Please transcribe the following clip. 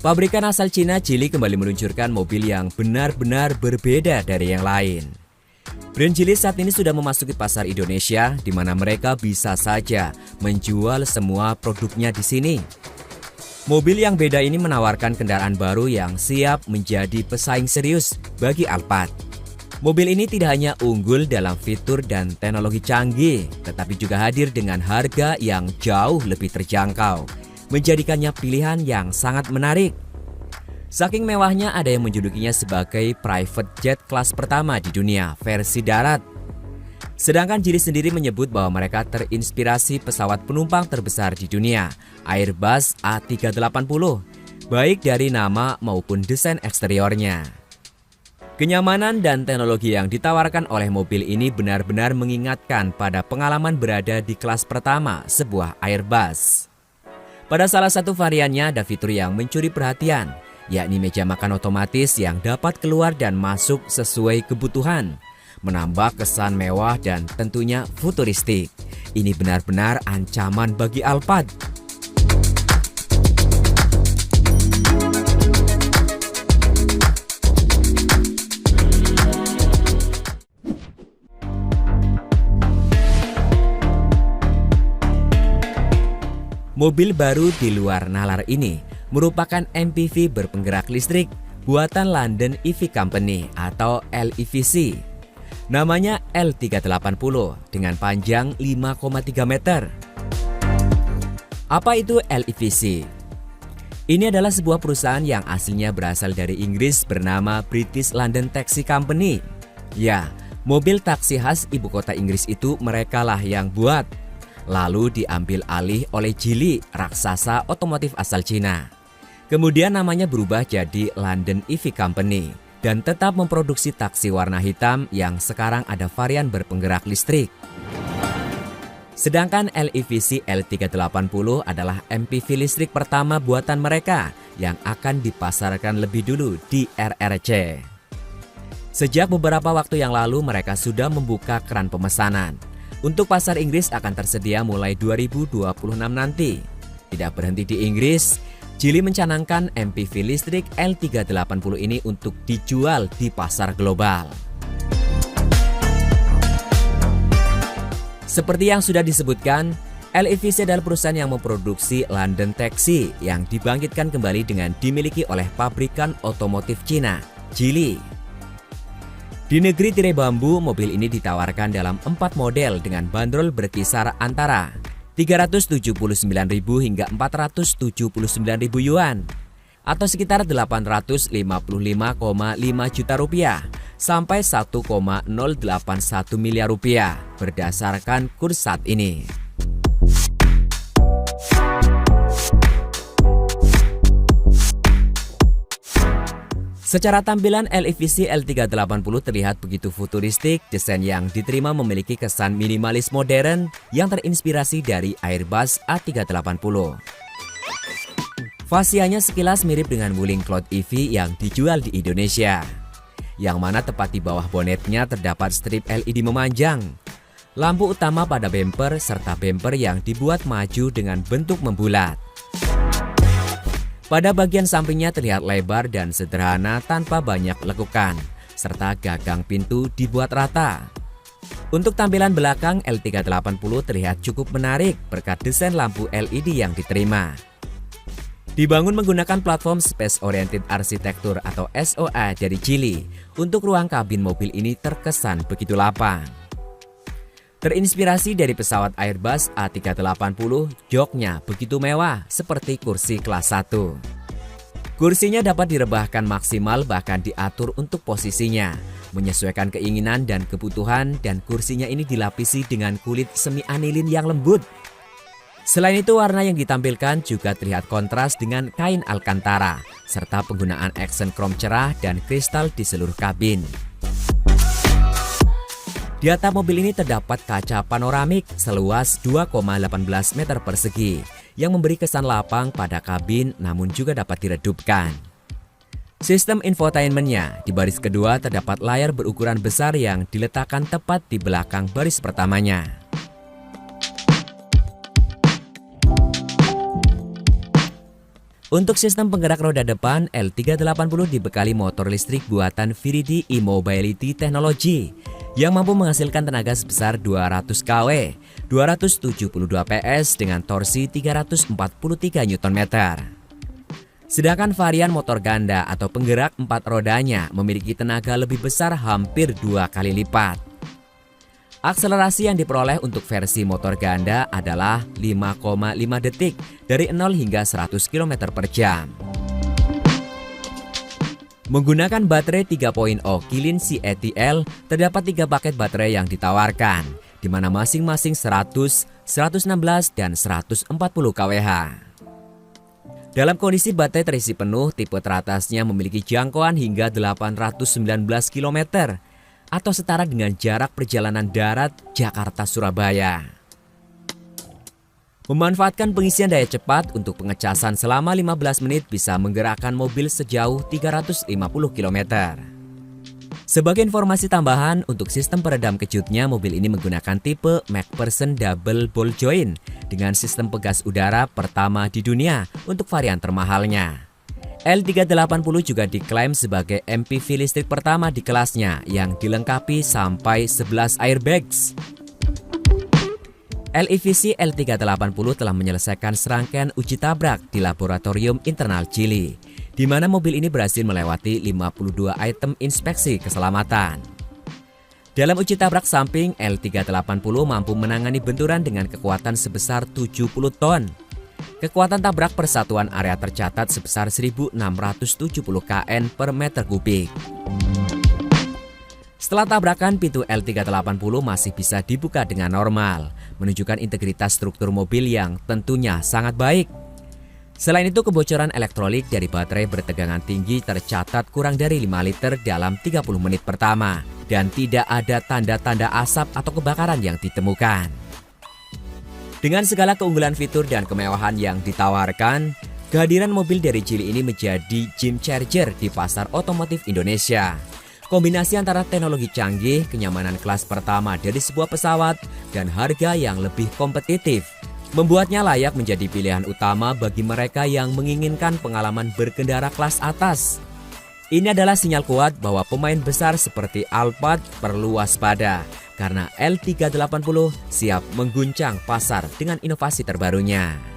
Pabrikan asal Cina Geely kembali meluncurkan mobil yang benar-benar berbeda dari yang lain. Brand Geely saat ini sudah memasuki pasar Indonesia, di mana mereka bisa saja menjual semua produknya di sini. Mobil yang beda ini menawarkan kendaraan baru yang siap menjadi pesaing serius bagi Alphard. Mobil ini tidak hanya unggul dalam fitur dan teknologi canggih, tetapi juga hadir dengan harga yang jauh lebih terjangkau, menjadikannya pilihan yang sangat menarik. Saking mewahnya, ada yang menjulukinya sebagai private jet kelas pertama di dunia versi darat. Sedangkan Geely sendiri menyebut bahwa mereka terinspirasi pesawat penumpang terbesar di dunia, Airbus A380, baik dari nama maupun desain eksteriornya. Kenyamanan dan teknologi yang ditawarkan oleh mobil ini benar-benar mengingatkan pada pengalaman berada di kelas pertama sebuah Airbus. Pada salah satu variannya ada fitur yang mencuri perhatian, yakni meja makan otomatis yang dapat keluar dan masuk sesuai kebutuhan, menambah kesan mewah dan tentunya futuristik. Ini benar-benar ancaman bagi Alphard. Mobil baru di luar nalar ini merupakan MPV berpenggerak listrik buatan London EV Company atau LEVC. Namanya L380 dengan panjang 5,3 meter. Apa itu LEVC? Ini adalah sebuah perusahaan yang aslinya berasal dari Inggris bernama British London Taxi Company. Ya, mobil taksi khas ibu kota Inggris itu merekalah yang buat. Lalu diambil alih oleh Geely, raksasa otomotif asal Cina. Kemudian namanya berubah jadi London EV Company dan tetap memproduksi taksi warna hitam yang sekarang ada varian berpenggerak listrik. Sedangkan LEVC L380 adalah MPV listrik pertama buatan mereka yang akan dipasarkan lebih dulu di RRC. Sejak beberapa waktu yang lalu mereka sudah membuka keran pemesanan. Untuk pasar Inggris akan tersedia mulai 2026 nanti. Tidak berhenti di Inggris, Geely mencanangkan MPV listrik L380 ini untuk dijual di pasar global. Seperti yang sudah disebutkan, LEVC adalah perusahaan yang memproduksi London Taxi yang dibangkitkan kembali dengan dimiliki oleh pabrikan otomotif Cina, Geely. Di negeri tirai bambu, mobil ini ditawarkan dalam 4 model dengan bandrol berkisar antara 379.000 hingga 479.000 yuan atau sekitar 855,5 juta rupiah sampai 1,081 miliar rupiah berdasarkan kurs saat ini. Secara tampilan LEVC L380 terlihat begitu futuristik, desain yang diterima memiliki kesan minimalis modern yang terinspirasi dari Airbus A380. Fasianya sekilas mirip dengan Wuling Cloud EV yang dijual di Indonesia, yang mana tepat di bawah bonetnya terdapat strip LED memanjang, lampu utama pada bumper serta bumper yang dibuat maju dengan bentuk membulat. Pada bagian sampingnya terlihat lebar dan sederhana tanpa banyak lekukan, serta gagang pintu dibuat rata. Untuk tampilan belakang, L380 terlihat cukup menarik berkat desain lampu LED yang diterima. Dibangun menggunakan platform Space Oriented Architecture atau SOA dari Geely, untuk ruang kabin mobil ini terkesan begitu lapang. Terinspirasi dari pesawat Airbus A380, joknya begitu mewah seperti kursi kelas 1. Kursinya dapat direbahkan maksimal bahkan diatur untuk posisinya, menyesuaikan keinginan dan kebutuhan, dan kursinya ini dilapisi dengan kulit semi anilin yang lembut. Selain itu, warna yang ditampilkan juga terlihat kontras dengan kain Alcantara, serta penggunaan aksen krom cerah dan kristal di seluruh kabin. Di atap mobil ini terdapat kaca panoramik seluas 2,18 meter persegi yang memberi kesan lapang pada kabin namun juga dapat diredupkan. Sistem infotainmentnya di baris kedua terdapat layar berukuran besar yang diletakkan tepat di belakang baris pertamanya. Untuk sistem penggerak roda depan, L380 dibekali motor listrik buatan Viridi E-Mobility Technology yang mampu menghasilkan tenaga sebesar 200 kW, 272 PS dengan torsi 343 Nm. Sedangkan varian motor ganda atau penggerak 4 rodanya memiliki tenaga lebih besar hampir 2 kali lipat. Akselerasi yang diperoleh untuk versi motor ganda adalah 5,5 detik dari 0 hingga 100 km per jam. Menggunakan baterai 3.0 Kilin CATL, terdapat 3 paket baterai yang ditawarkan, di mana masing-masing 100, 116, dan 140 kWh. Dalam kondisi baterai terisi penuh, tipe teratasnya memiliki jangkauan hingga 819 km, atau setara dengan jarak perjalanan darat Jakarta-Surabaya. Memanfaatkan pengisian daya cepat untuk pengecasan selama 15 menit bisa menggerakkan mobil sejauh 350 km. Sebagai informasi tambahan, untuk sistem peredam kejutnya, mobil ini menggunakan tipe McPherson Double Ball Joint dengan sistem pegas udara pertama di dunia untuk varian termahalnya. L380 juga diklaim sebagai MPV listrik pertama di kelasnya yang dilengkapi sampai 11 airbags. LEVC L380 telah menyelesaikan serangkaian uji tabrak di laboratorium internal Chili, di mana mobil ini berhasil melewati 52 item inspeksi keselamatan. Dalam uji tabrak samping, L380 mampu menangani benturan dengan kekuatan sebesar 70 ton. Kekuatan tabrak persatuan area tercatat sebesar 1.670 kN per meter kubik. Setelah tabrakan, pintu L380 masih bisa dibuka dengan normal, menunjukkan integritas struktur mobil yang tentunya sangat baik. Selain itu, kebocoran elektrolik dari baterai bertegangan tinggi tercatat kurang dari 5 liter dalam 30 menit pertama, dan tidak ada tanda-tanda asap atau kebakaran yang ditemukan. Dengan segala keunggulan fitur dan kemewahan yang ditawarkan, kehadiran mobil dari Geely ini menjadi game changer di pasar otomotif Indonesia. Kombinasi antara teknologi canggih, kenyamanan kelas pertama dari sebuah pesawat, dan harga yang lebih kompetitif membuatnya layak menjadi pilihan utama bagi mereka yang menginginkan pengalaman berkendara kelas atas. Ini adalah sinyal kuat bahwa pemain besar seperti Alphard perlu waspada, karena L380 siap mengguncang pasar dengan inovasi terbarunya.